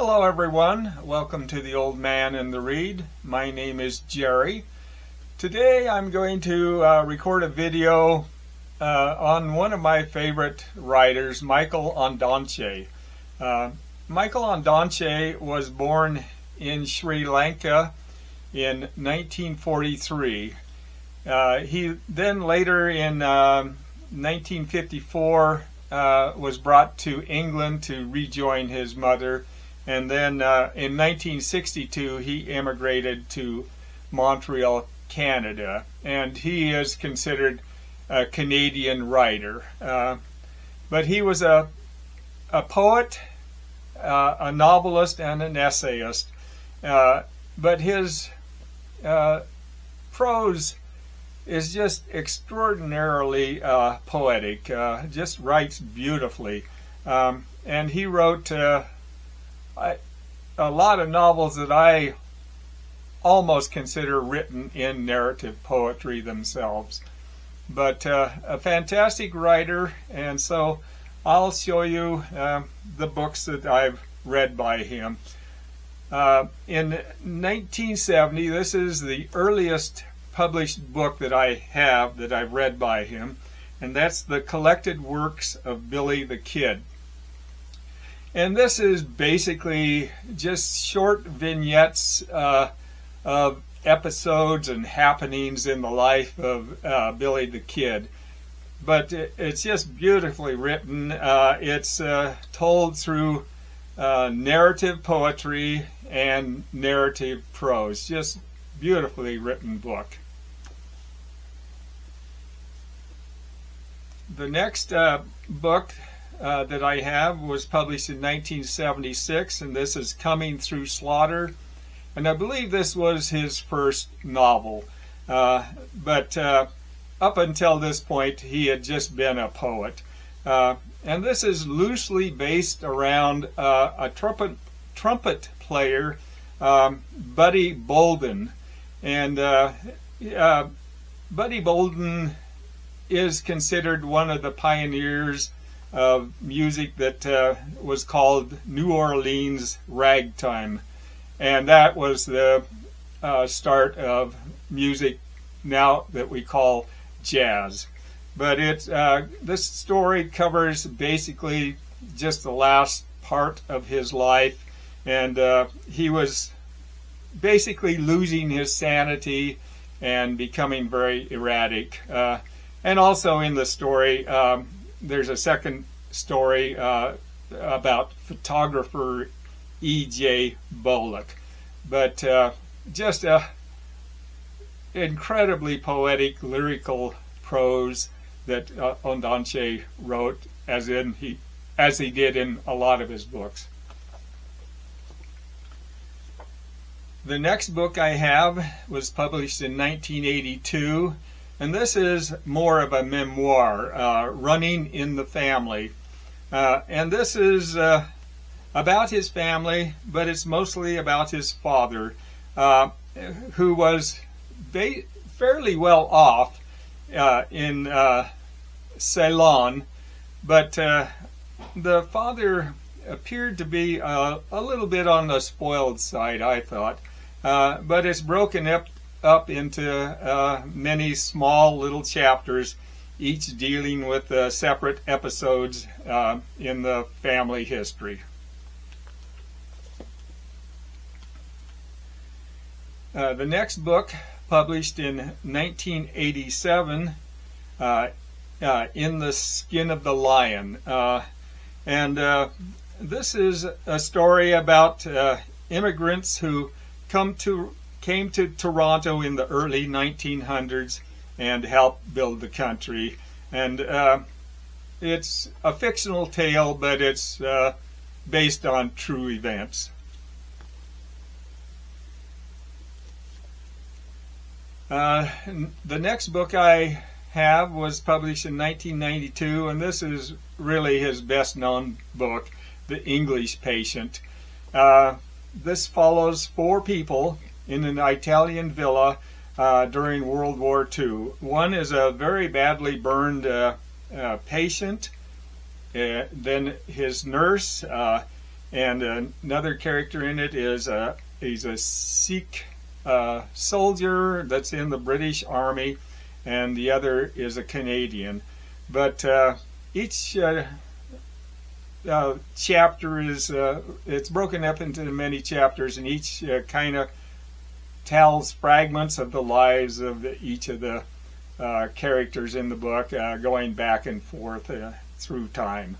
Hello everyone, welcome to The Old Man and the Reed. My name is Jerry. Today I'm going to record a video on one of my favorite writers, Michael Ondaatje. Michael Ondaatje was born in Sri Lanka in 1943. He then later in 1954 was brought to England to rejoin his mother, and then in 1962 he immigrated to Montreal, Canada, and he is considered a Canadian writer. But he was a poet, a novelist, and an essayist. But his prose is just extraordinarily poetic, just writes beautifully. And he wrote a lot of novels that I almost consider written in narrative poetry themselves. But a fantastic writer, and so I'll show you the books that I've read by him. In 1970, this is the earliest published book that I've read by him, and that's the Collected Works of Billy the Kid. And this is basically just short vignettes of episodes and happenings in the life of Billy the Kid. But it's just beautifully written. It's told through narrative poetry and narrative prose. Just beautifully written book. The next book that I have was published in 1976, and this is Coming Through Slaughter, and I believe this was his first novel, but up until this point he had just been a poet, and this is loosely based around a trumpet player, Buddy Bolden, and Buddy Bolden is considered one of the pioneers of music that was called New Orleans ragtime, and that was the start of music now that we call jazz. But this story covers basically just the last part of his life, and he was basically losing his sanity and becoming very erratic. And also in the story, there's a second story about photographer E.J. Bullock. But just a incredibly poetic, lyrical prose that Ondaatje wrote, as he did in a lot of his books. The next book I have was published in 1982, and this is more of a memoir, Running in the Family. And this is about his family, but it's mostly about his father, who was fairly well off in Ceylon, but the father appeared to be a little bit on the spoiled side, I thought. But it's broken up into many small little chapters, each dealing with separate episodes in the family history. The next book, published in 1987, In the Skin of the Lion, and this is a story about immigrants who came to Toronto in the early 1900s and helped build the country. And it's a fictional tale, but it's based on true events. The next book I have was published in 1992, and this is really his best known book, The English Patient. This follows 4 people in an Italian villa during World War II. One is a very badly burned patient, then his nurse, And another character in it is he's a Sikh soldier that's in the British Army, and the other is a Canadian. But each chapter is it's broken up into many chapters, and each kind of tells fragments of the lives of each of the characters in the book, going back and forth through time.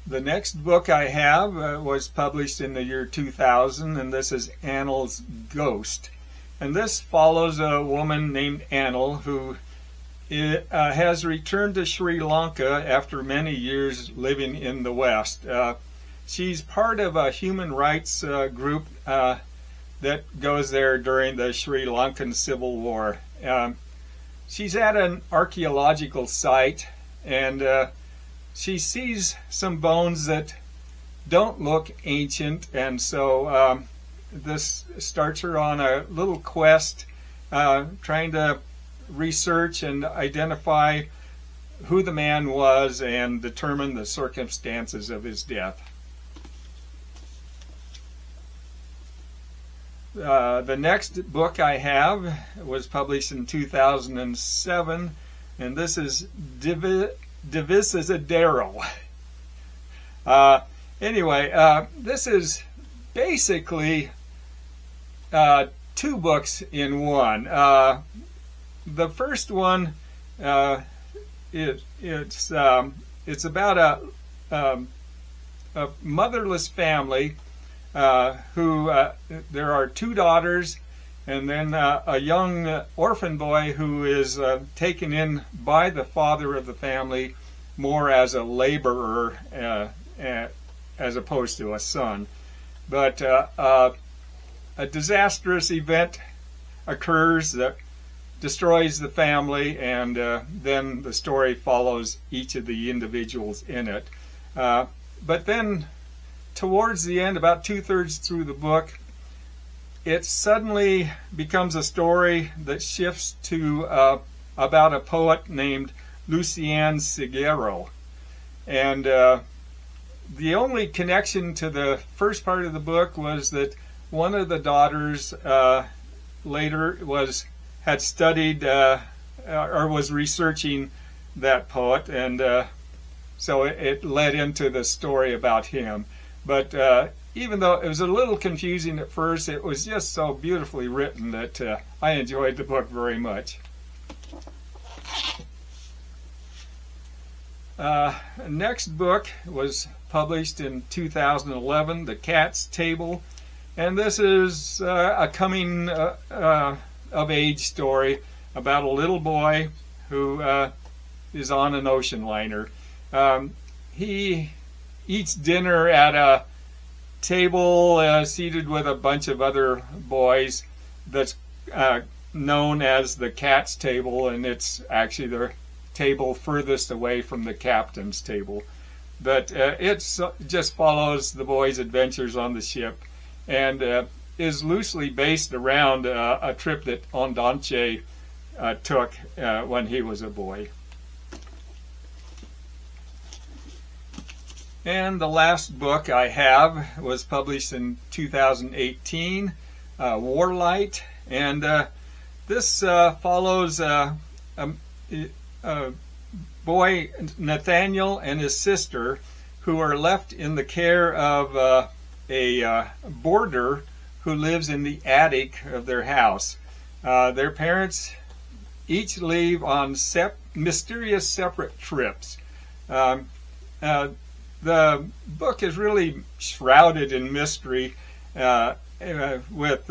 The next book I have was published in the year 2000, and this is Anvils Ghost. And this follows a woman named Anil who has returned to Sri Lanka after many years living in the West. She's part of a human rights group that goes there during the Sri Lankan Civil War. She's at an archaeological site, and she sees some bones that don't look ancient, and so this starts her on a little quest trying to research and identify who the man was and determine the circumstances of his death. The next book I have was published in 2007, and this is Divi Divi. Anyway, this is basically two books in one. The first one, it's about a motherless family who there are two daughters, and then a young orphan boy who is taken in by the father of the family more as a laborer as opposed to a son. But a disastrous event occurs that destroys the family, and then the story follows each of the individuals in it. But then towards the end, about 2/3 through the book, it suddenly becomes a story that shifts to about a poet named Lucian Sigero. And the only connection to the first part of the book was that one of the daughters later had studied or was researching that poet, and so it led into the story about him. But even though it was a little confusing at first, it was just so beautifully written that I enjoyed the book very much. Next book was published in 2011, The Cat's Table, and this is a coming of age story about a little boy who is on an ocean liner. He eats dinner at a table seated with a bunch of other boys that's known as the Cat's Table, and it's actually the table furthest away from the captain's table. But it just follows the boys' adventures on the ship, and is loosely based around a trip that Ondaatje took when he was a boy. And the last book I have was published in 2018, Warlight, and this follows a boy, Nathaniel, and his sister, who are left in the care of a boarder who lives in the attic of their house. Their parents each leave on mysterious separate trips. The book is really shrouded in mystery with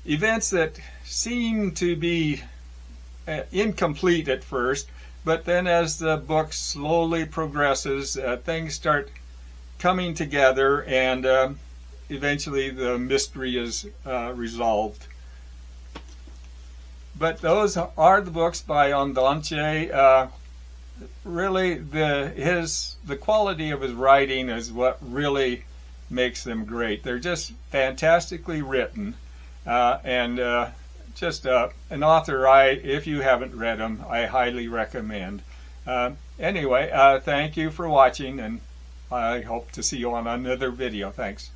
events that seem to be incomplete at first, but then as the book slowly progresses, things start coming together, and eventually the mystery is resolved. But those are the books by Ondaatje. Really, the quality of his writing is what really makes them great. They're just fantastically written, and just an author if you haven't read him, I highly recommend. Anyway, thank you for watching, and I hope to see you on another video. Thanks.